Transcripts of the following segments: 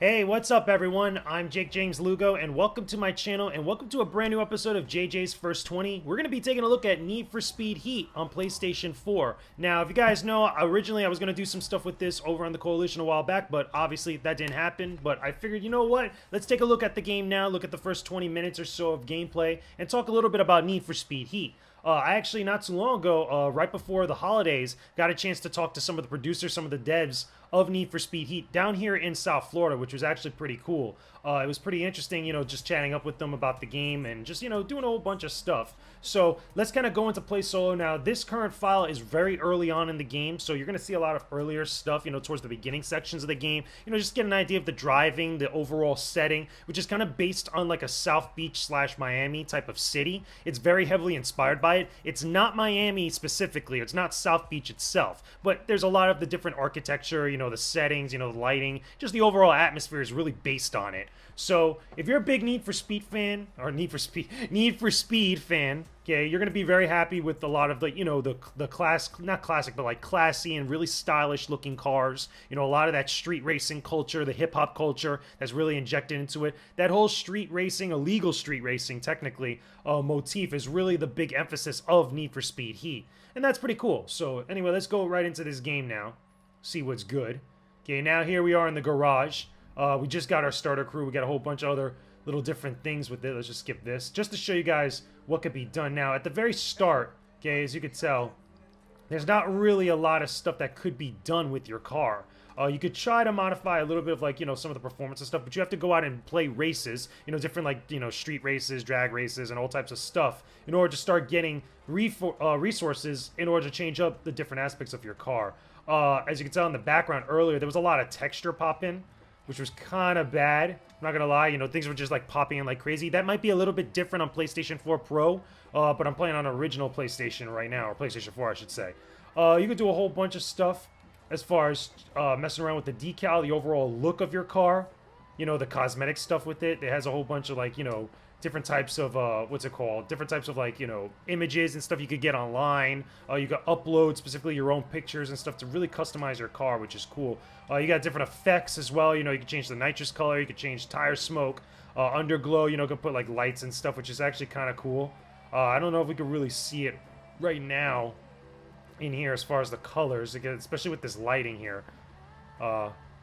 Hey, what's up everyone? I'm Jakejames Lugo and welcome to my channel and welcome to a brand new episode of JJ's First 20. We're going to be taking a look at Need for Speed Heat on PlayStation 4. Now, if you guys know, originally I was going to do some stuff with this over on the Coalition a while back, but obviously that didn't happen. But I figured, you know what? Let's take a look at the game now, look at the first 20 minutes or so of gameplay, and talk a little bit about Need for Speed Heat. I actually, not too long ago, right before the holidays, got a chance to talk to some of the producers, some of the devs of Need for Speed Heat down here in South Florida, which was actually pretty cool. It was pretty interesting, just chatting up with them about the game and just, doing a whole bunch of stuff. So let's kind of go into play solo now. This current file is very early on in the game, so you're going to see a lot of earlier stuff, towards the beginning sections of the game. Just get an idea of the driving, the overall setting, which is kind of based on like a South Beach / Miami type of city. It's very heavily inspired by it. It's not Miami specifically. It's not South Beach itself, but there's a lot of the different architecture, the settings, the lighting, just the overall atmosphere is really based on it. So if you're a big Need for Speed fan, or Need for Speed fan, okay, you're gonna be very happy with a lot of the, the not classic, but like classy and really stylish looking cars. A lot of that street racing culture, the hip hop culture that's really injected into it. That whole street racing, illegal street racing, technically, motif is really the big emphasis of Need for Speed Heat, and that's pretty cool. So anyway, let's go right into this game now. See what's good. Okay, now here we are in the garage. We just got our starter crew. We got a whole bunch of other little different things with it. Let's just skip this, just to show you guys what could be done. Now, at the very start, okay, as you can tell, there's not really a lot of stuff that could be done with your car. You could try to modify a little bit of like, some of the performance and stuff, but you have to go out and play races, different like, street races, drag races, and all types of stuff in order to start getting resources in order to change up the different aspects of your car. As you can tell in the background earlier, there was a lot of texture pop in, which was kind of bad. I'm not gonna lie, things were just like popping in like crazy. That might be a little bit different on PlayStation 4 Pro, but I'm playing on original PlayStation right now, or PlayStation 4, I should say. You could do a whole bunch of stuff as far as messing around with the decal, the overall look of your car, the cosmetic stuff with it. It has a whole bunch of like, different types of, what's it called? Different types of like, images and stuff you could get online. You could upload specifically your own pictures and stuff to really customize your car, which is cool. You got different effects as well. You could change the nitrous color. You could change tire smoke, underglow. You could put like lights and stuff, which is actually kind of cool. I don't know if we could really see it right now in here as far as the colors, again, especially with this lighting here.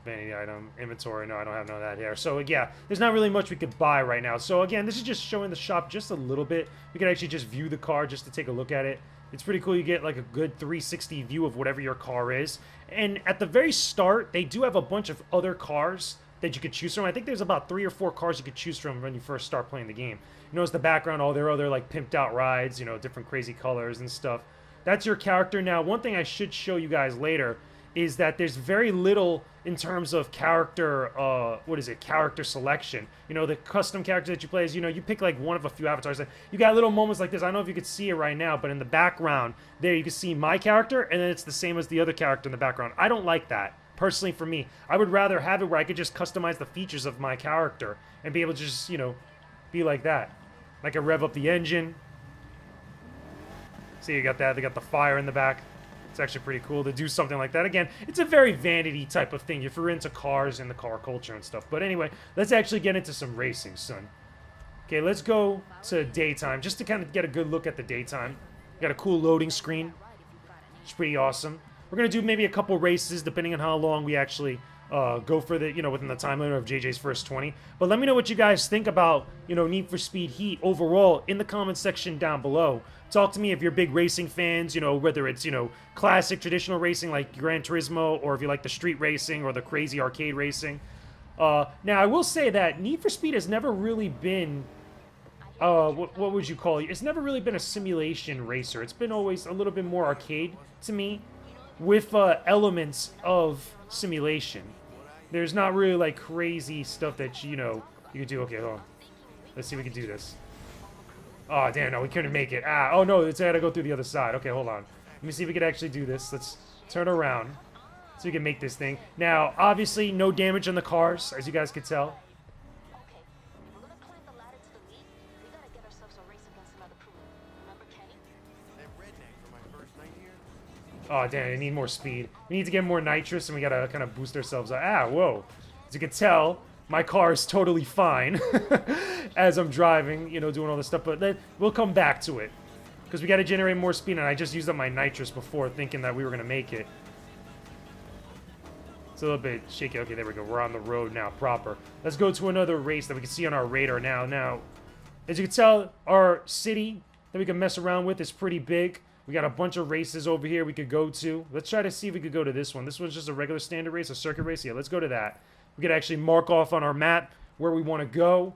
Vanity item, inventory, no, I don't have none of that here. So yeah, there's not really much we could buy right now. So again, this is just showing the shop just a little bit. We can actually just view the car just to take a look at it. It's pretty cool. You get like a good 360 view of whatever your car is. And at the very start, they do have a bunch of other cars that you could choose from. I think there's about 3 or 4 cars you could choose from when you first start playing the game. Notice the background, all their other like pimped out rides, different crazy colors and stuff. That's your character. Now, one thing I should show you guys later is that there's very little in terms of character, character selection. The custom character that you play is, you pick like one of a few avatars. You got little moments like this. I don't know if you could see it right now, but in the background there you can see my character, and then it's the same as the other character in the background. I don't like that. Personally, for me, I would rather have it where I could just customize the features of my character and be able to just, be like that. I could rev up the engine. See, you got that. They got the fire in the back. It's actually pretty cool to do something like that. Again, it's a very vanity type of thing if you're into cars and the car culture and stuff. But anyway, let's actually get into some racing, son. Okay, let's go to daytime just to kind of get a good look at the daytime. Got a cool loading screen. It's pretty awesome. We're going to do maybe a couple races depending on how long we actually go for the, within the time limit of JJ's First 20. But let me know what you guys think about, Need for Speed Heat overall in the comment section down below. Talk to me if you're big racing fans, whether it's, classic traditional racing like Gran Turismo, or if you like the street racing or the crazy arcade racing. Now, I will say that Need for Speed has never really been, what would you call it? It's never really been a simulation racer. It's been always a little bit more arcade to me, with elements of simulation. There's not really like crazy stuff that you could do. Okay, hold on. Let's see if we can do this. Oh damn, no, we couldn't make it. Oh no, it's gotta go through the other side. Okay, hold on. Let me see if we can actually do this. Let's turn around so we can make this thing. Now, obviously, no damage on the cars, as you guys can tell. Oh, damn, I need more speed. We need to get more nitrous, and we gotta kind of boost ourselves up. Whoa. As you can tell, my car is totally fine as I'm driving, you know, doing all this stuff. But then we'll come back to it because we got to generate more speed. And I just used up my nitrous before thinking that we were going to make it. It's a little bit shaky. Okay, there we go. We're on the road now, proper. Let's go to another race that we can see on our radar now. Now, as you can tell, our city that we can mess around with is pretty big. We got a bunch of races over here we could go to. Let's try to see if we could go to this one. This one's just a regular standard race, a circuit race. Yeah, let's go to that. We could actually mark off on our map where we want to go.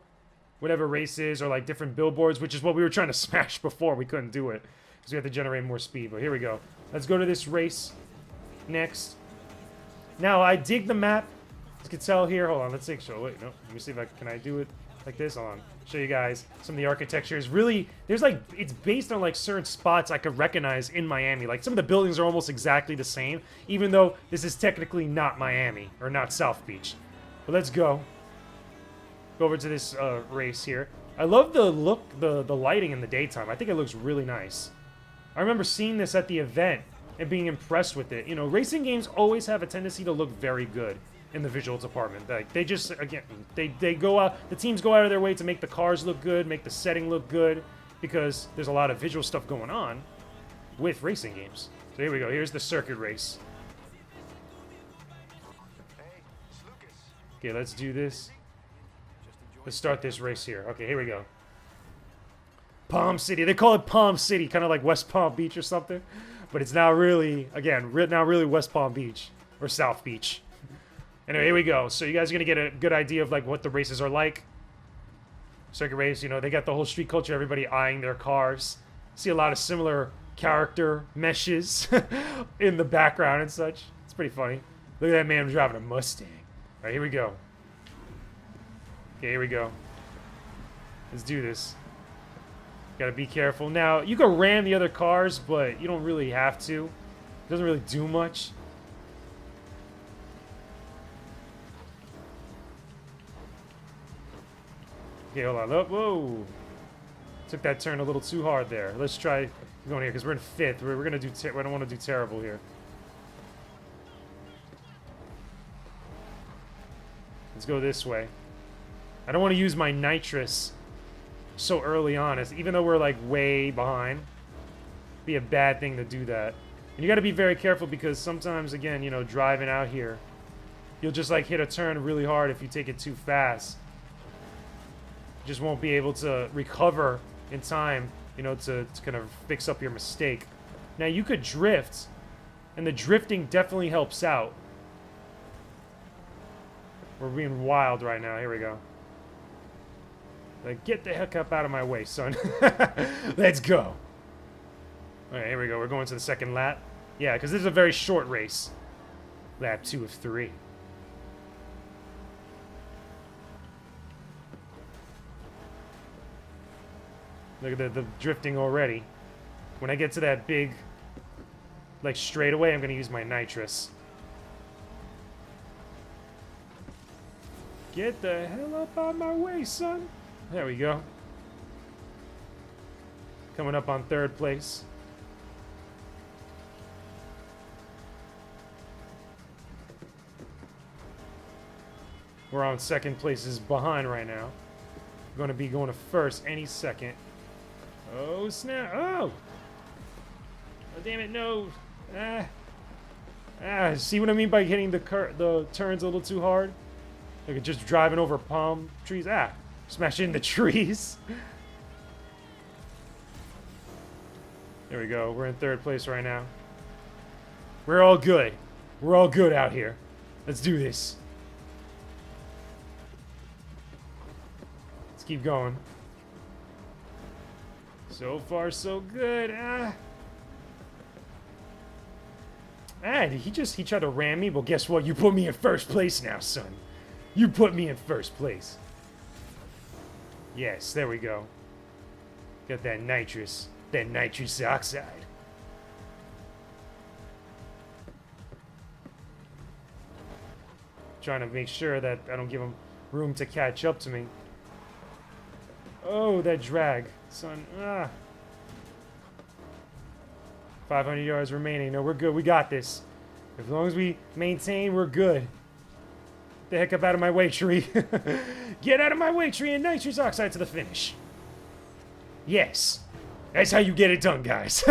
Whatever race is, or like different billboards, which is what we were trying to smash before. We couldn't do it because we have to generate more speed. But here we go. Let's go to this race next. Now, I dig the map. As you can tell here. Hold on, let's take show. Wait, no. Let me see if can I do it like this? Hold on. Show you guys some of the architecture is really, there's like, it's based on like certain spots I could recognize in Miami. Like some of the buildings are almost exactly the same, even though this is technically not Miami or not South Beach. But let's go. Go over to this race here. I love the look, the lighting in the daytime. I think it looks really nice. I remember seeing this at the event and being impressed with it. You know, racing games always have a tendency to look very good in the visual department. Like they just, again, they go out, the teams go out of their way to make the cars look good, make the setting look good, because there's a lot of visual stuff going on with racing games. So here we go. Here's the circuit race. Okay, let's do this. Let's start this race here. Okay, here we go. Palm City. They call it Palm City, kind of like West Palm Beach or something. But it's now really, again, now really West Palm Beach or South Beach. Anyway, here we go. So you guys are going to get a good idea of like what the races are like. Circuit race, you know, they got the whole street culture, everybody eyeing their cars. See a lot of similar character meshes in the background and such. It's pretty funny. Look at that man driving a Mustang. All right, here we go. Okay, here we go. Let's do this. Gotta be careful. Now, you can ram the other cars, but you don't really have to. It doesn't really do much. Okay, hold on. Oh, whoa. Took that turn a little too hard there. Let's try going here, because we're in fifth. We're gonna do... I don't want to do terrible here. Let's go this way. I don't want to use my nitrous so early on, even though we're like way behind. It'd be a bad thing to do that. And you got to be very careful because sometimes, again, you know, driving out here, you'll just like hit a turn really hard if you take it too fast. You just won't be able to recover in time, you know, to kind of fix up your mistake. Now you could drift, and the drifting definitely helps out. We're being wild right now. Here we go. Like, get the heck up out of my way, son. Let's go. All right, here we go. We're going to the second lap. Yeah, because this is a very short race. Lap 2 of 3. Look at the drifting already. When I get to that big, like, straightaway, I'm going to use my nitrous. Get the hell up out of my way, son. There we go. Coming up on third place. We're on second places behind right now. We're going to be going to first any second. Oh, snap. Oh! Oh, damn it, no. See what I mean by hitting the turns a little too hard? Like just driving over palm trees. Smashing the trees. There we go. We're in third place right now. We're all good. We're all good out here. Let's do this. Let's keep going. So far, so good. He tried to ram me. Well, guess what? You put me in first place now, son. You put me in first place. Yes, there we go. Got that nitrous oxide. Trying to make sure that I don't give him room to catch up to me. Oh, that drag, son. 500 yards remaining. No, we're good. We got this. As long as we maintain, we're good. The heck up out of my way, tree. Get out of my way, tree, and nitrous oxide to the finish. Yes. That's how you get it done, guys.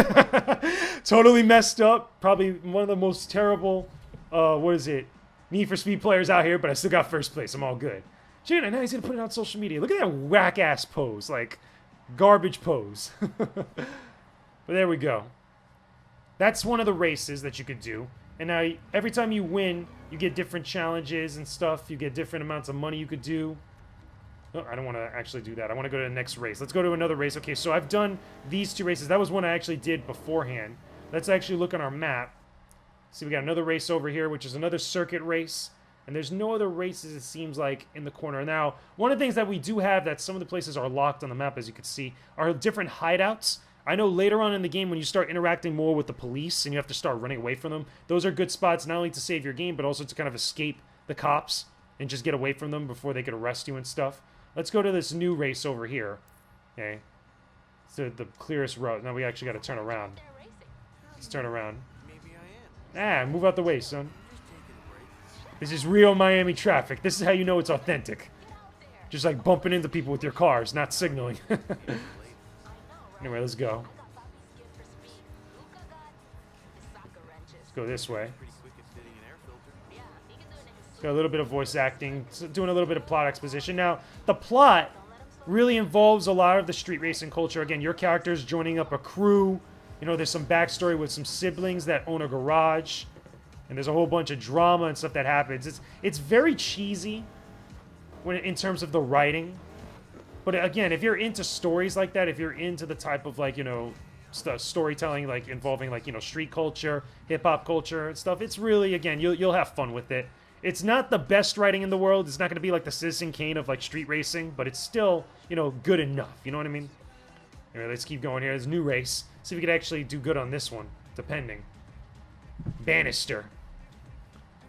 Totally messed up. Probably one of the most terrible, what is it? Need for Speed players out here, but I still got first place. I'm all good. Gee, now he's going to put it on social media. Look at that whack-ass pose. Like, garbage pose. But there we go. That's one of the races that you could do. And now, every time you win, you get different challenges and stuff. You get different amounts of money you could do. Oh, I don't want to actually do that. I want to go to the next race. Let's go to another race. Okay, so I've done these 2 races. That was one I actually did beforehand. Let's actually look on our map. See, we got another race over here, which is another circuit race. And there's no other races, it seems like, in the corner. Now, one of the things that we do have that some of the places are locked on the map, as you can see, are different hideouts. I know later on in the game when you start interacting more with the police and you have to start running away from them, those are good spots not only to save your game, but also to kind of escape the cops and just get away from them before they could arrest you and stuff. Let's go to this new race over here. Okay. So the clearest road. Now we actually got to turn around. Let's turn around. Ah, move out the way, son. This is real Miami traffic. This is how you know it's authentic. Just like bumping into people with your cars, not signaling. Anyway, let's go. Let's go this way. Got a little bit of voice acting, doing a little bit of plot exposition. Now, the plot really involves a lot of the street racing culture. Again, your character's joining up a crew. You know, there's some backstory with some siblings that own a garage. And there's a whole bunch of drama and stuff that happens. It's very cheesy in terms of the writing. But again, if you're into stories like that, if you're into the type of, like, you know, storytelling, like, involving, like, you know, street culture, hip-hop culture and stuff, it's really, again, you'll have fun with it. It's not the best writing in the world. It's not going to be like the Citizen Kane of, like, street racing, but it's still, you know, good enough. You know what I mean? Anyway, let's keep going here. There's a new race. See if we could actually do good on this one, depending. Bannister.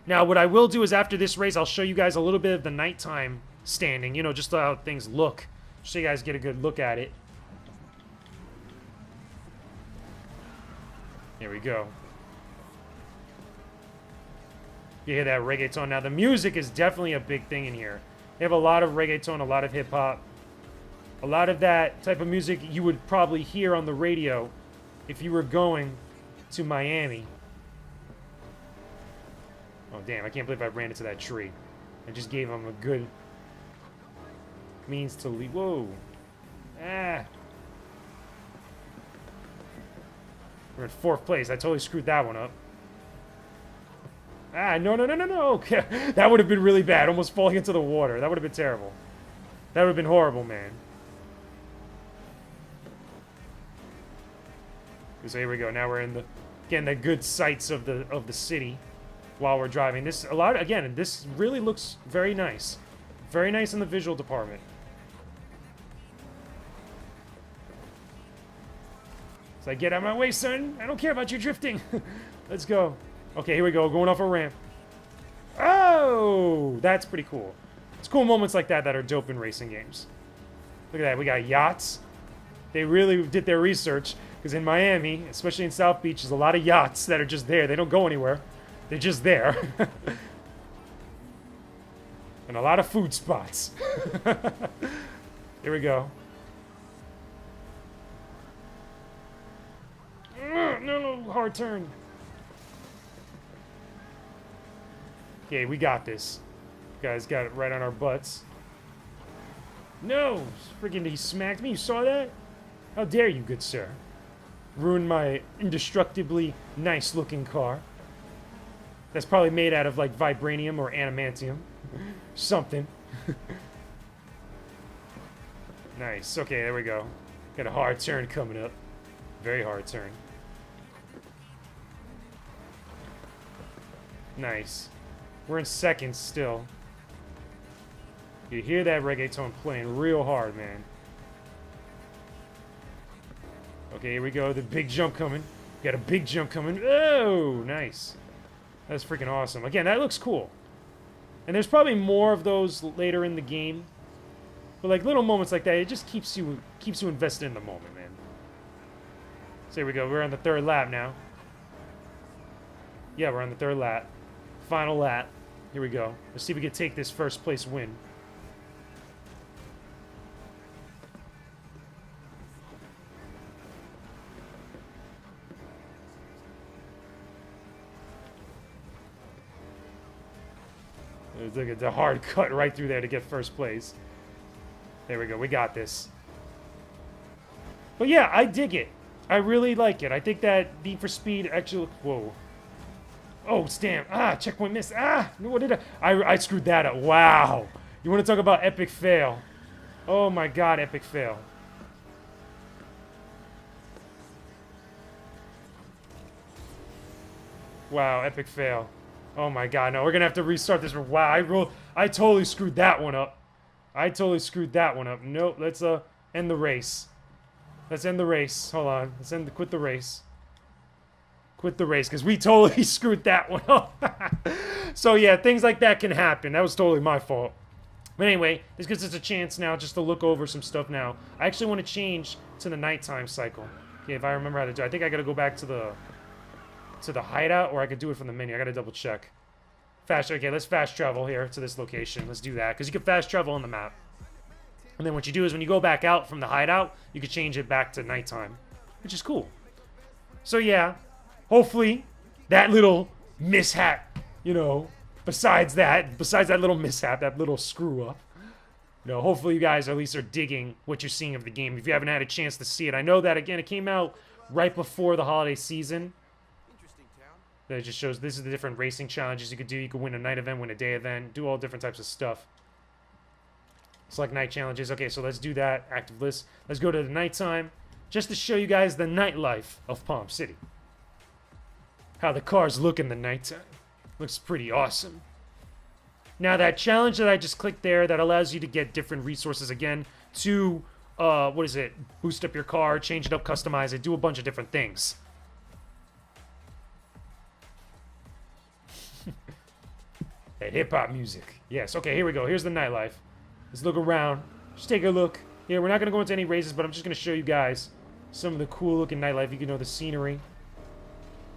Now, what I will do is after this race, I'll show you guys a little bit of the nighttime standing, you know, just how things look. So you guys get a good look at it. Here we go. You hear that reggaeton. Now, the music is definitely a big thing in here. They have a lot of reggaeton, a lot of hip-hop. A lot of that type of music you would probably hear on the radio if you were going to Miami. Oh, damn, I can't believe I ran into that tree. I just gave him a good means to leave. Whoa. Ah. We're in 4th place. I totally screwed that one up. Ah, no. Okay. That would have been really bad. Almost falling into the water. That would have been terrible. That would have been horrible, man. So here we go. Now we're in the, again, the good sights of the city while we're driving. This this really looks very nice. Very nice in the visual department. It's like, get out of my way, son. I don't care about you drifting. Let's go. Okay, here we go. Going off a ramp. Oh, that's pretty cool. It's cool moments like that that are dope in racing games. Look at that. We got yachts. They really did their research. Because in Miami, especially in South Beach, there's a lot of yachts that are just there. They don't go anywhere. They're just there. And a lot of food spots. Here we go. No, hard turn. Okay, we got this. Guys got it right on our butts. No! Freaking, he smacked me. You saw that? How dare you, good sir? Ruin my indestructibly nice-looking car. That's probably made out of, like, vibranium or adamantium. Something. Nice. Okay, there we go. Got a hard turn coming up. Very hard turn. Nice. We're in 2nd still. You hear that reggaeton playing real hard, man. Okay, here we go. The big jump coming. Got a big jump coming. Oh, nice. That's freaking awesome. Again, that looks cool. And there's probably more of those later in the game. But like little moments like that, it just keeps you invested in the moment, man. So here we go. We're on the 3rd lap now. Yeah, we're on the 3rd lap. Final lap. Here we go. Let's see if we can take this first place win. Look at the hard cut right through there to get first place. There we go. We got this. But yeah, I dig it. I really like it. I think that Need for Speed actually... Whoa. Oh, damn. Ah, checkpoint miss. Ah, what did I screwed that up. Wow. You want to talk about epic fail? Oh my god, epic fail. Wow, epic fail. Oh my god, no, we're gonna have to restart this. Wow, I totally screwed that one up. I totally screwed that one up. Nope, let's end the race. Let's end the race. Hold on. Let's quit the race. Quit the race, because we totally screwed that one up. So yeah, things like that can happen. That was totally my fault. But anyway, this gives us a chance now just to look over some stuff now. I actually want to change to the nighttime cycle. Okay, if I remember how to do it. I think I gotta go back to the hideout, or I could do it from the menu. I gotta double check. Okay, let's fast travel here to this location. Let's do that, because you can fast travel on the map. And then what you do is when you go back out from the hideout, you can change it back to nighttime, which is cool. So yeah, hopefully that little mishap, you know, besides that little mishap, that little screw up, you know, hopefully you guys at least are digging what you're seeing of the game. If you haven't had a chance to see it, I know that, again, it came out right before the holiday season. That just shows this is the different racing challenges you could do. You could win a night event, win a day event, do all different types of stuff. Select night challenges. Okay, so let's do that. Active list. Let's go to the nighttime, just to show you guys the nightlife of Palm City. How the cars look in the nighttime. Looks pretty awesome. Now that challenge that I just clicked there, that allows you to get different resources again to, what is it? Boost up your car, change it up, customize it, do a bunch of different things. That hip-hop music. Yes, okay, here we go. Here's the nightlife. Let's look around. Just take a look. Here, we're not going to go into any races, but I'm just going to show you guys some of the cool-looking nightlife. You can know the scenery.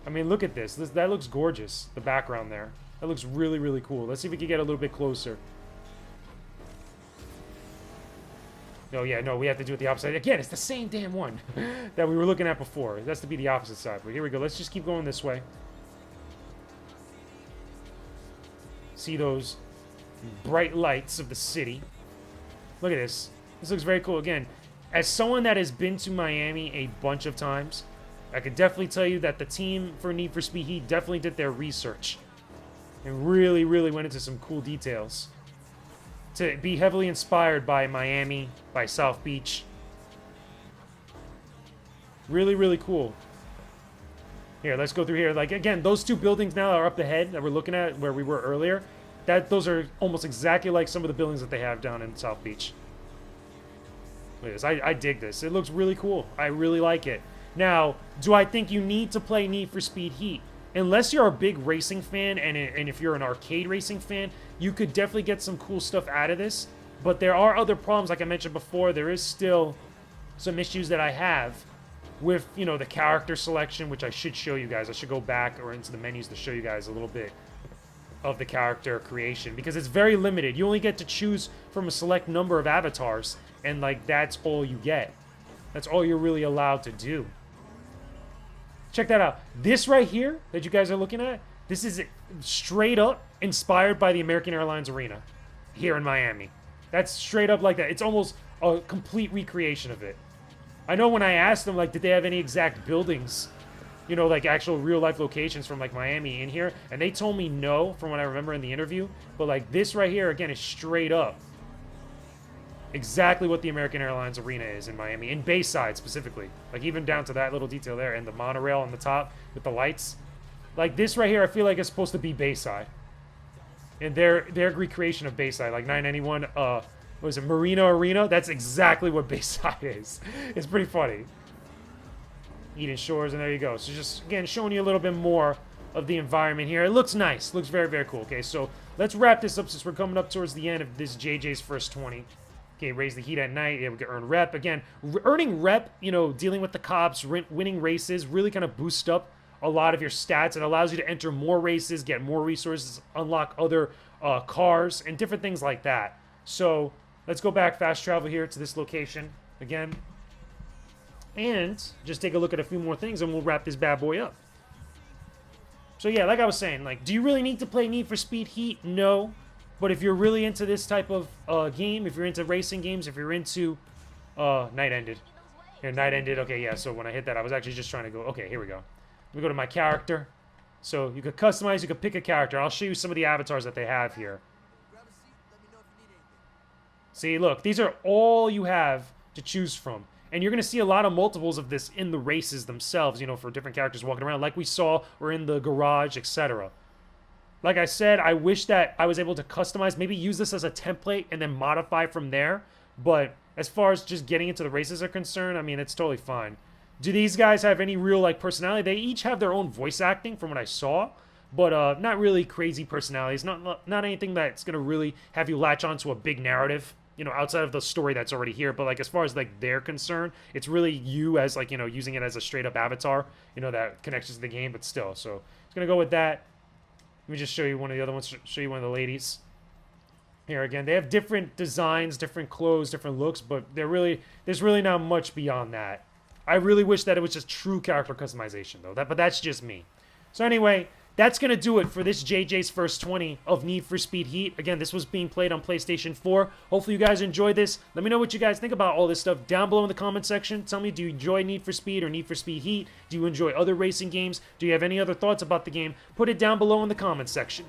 I mean, look at this. That looks gorgeous, the background there. That looks really, really cool. Let's see if we can get a little bit closer. Oh, yeah, no, we have to do it the opposite. Again, it's the same damn one that we were looking at before. It has to be the opposite side. But here we go. Let's just keep going this way. See those bright lights of the city. Look at this. This looks very cool. Again, as someone that has been to Miami a bunch of times, I could definitely tell you that the team for Need for Speed Heat definitely did their research and really, really went into some cool details. To be heavily inspired by Miami, by South Beach. Really, really cool. Here, let's go through here. Like, again, those two buildings now are up ahead that we're looking at where we were earlier. Those are almost exactly like some of the buildings that they have down in South Beach. Look at this. I dig this. It looks really cool. I really like it. Now, do I think you need to play Need for Speed Heat? Unless you're a big racing fan, and if you're an arcade racing fan, you could definitely get some cool stuff out of this. But there are other problems, like I mentioned before. There is still some issues that I have with, you know, the character selection, which I should show you guys. I should go back or into the menus to show you guys a little bit of the character creation, because it's very limited. You only get to choose from a select number of avatars, and, like, that's all you get. That's all you're really allowed to do. Check that out. This right here that you guys are looking at, this is straight up inspired by the American Airlines Arena here in Miami. That's straight up like that. It's almost a complete recreation of it. I know when I asked them, like, did they have any exact buildings, you know, like actual real-life locations from, like, Miami in here, and they told me no from what I remember in the interview, but, like, this right here, again, is straight up exactly what the American Airlines Arena is in Miami, in Bayside specifically. Like, even down to that little detail there, and the monorail on the top with the lights. Like, this right here, I feel like it's supposed to be Bayside. And their recreation of Bayside, like 991, what was it, Marina Arena? That's exactly what Bayside is. It's pretty funny. Eden Shores, and there you go. So just, again, showing you a little bit more of the environment here. It looks nice. Looks very, very cool. Okay, so let's wrap this up since we're coming up towards the end of this JJ's First 20. Okay, raise the heat at night. Yeah, we can earn rep. Again, earning rep, you know, dealing with the cops, winning races, really kind of boost up a lot of your stats. It allows you to enter more races, get more resources, unlock other cars, and different things like that. So let's go back, fast travel here to this location again. And just take a look at a few more things and we'll wrap this bad boy up. So yeah, like I was saying, like, do you really need to play Need for Speed Heat? No. But if you're really into this type of game, if you're into racing games, if you're into... night ended. Here, night ended. Okay, yeah, so when I hit that, I was actually just trying to go... Okay, here we go. Let me go to my character. So you could customize, you could pick a character. I'll show you some of the avatars that they have here. See, look, these are all you have to choose from. And you're going to see a lot of multiples of this in the races themselves, you know, for different characters walking around, like we saw, or in the garage, etc. Like I said, I wish that I was able to customize, maybe use this as a template and then modify from there. But as far as just getting into the races are concerned, I mean, it's totally fine. Do these guys have any real, like, personality? They each have their own voice acting from what I saw, but not really crazy personalities. Not anything that's going to really have you latch onto a big narrative, you know, outside of the story that's already here. But, like, as far as, like, they're concerned, it's really you as, like, you know, using it as a straight-up avatar, you know, that connects to the game, but still. So, it's going to go with that. Let me just show you one of the other ones, show you one of the ladies. Here again, they have different designs, different clothes, different looks, but there's really not much beyond that. I really wish that it was just true character customization, though. But that's just me. So anyway, that's going to do it for this JJ's First 20 of Need for Speed Heat. Again, this was being played on PlayStation 4. Hopefully you guys enjoyed this. Let me know what you guys think about all this stuff down below in the comment section. Tell me, do you enjoy Need for Speed or Need for Speed Heat? Do you enjoy other racing games? Do you have any other thoughts about the game? Put it down below in the comment section.